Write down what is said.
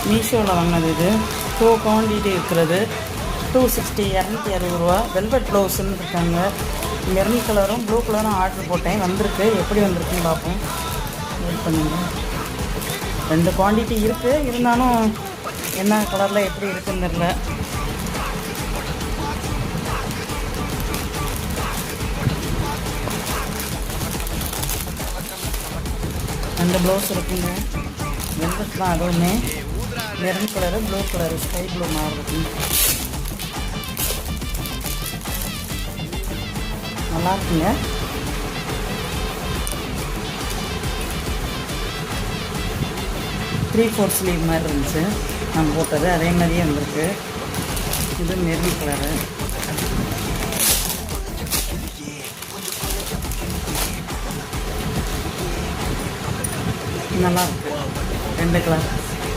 மீஷோவில் வாங்கினது இது. 2 குவான்டிட்டி இருக்கிறது. 260, 260 ரூபா. வெல்வெட் ப்ளவுஸ்ன்னு இருக்காங்க. மெரூன் கலரும் ப்ளூ கலரும் ஆர்டர் போட்டேன். வந்திருக்கு. எப்படி வந்திருக்குன்னு பார்ப்போம். வெயிட் பண்ணுங்க. 2 குவான்டிட்டி இருக்குது. இருந்தாலும் என்ன கலரில் எப்படி இருக்குன்னு தெரியல. ரெண்டு ப்ளவுஸ் இருக்குங்க. வெல்வெட் தான் அதுவுமே. Maroon colour, blue colour, sky blue மாதிரி இருக்குங்க. நல்லா இருக்குங்க. த்ரீ ஃபோர்த் ஸ்லீவ் மாதிரி இருந்துச்சு நான் போட்டது. அதே மாதிரியே வந்திருக்கு. இது மெரூன் கலரு. நல்லா இருக்கு. 2 கலர்.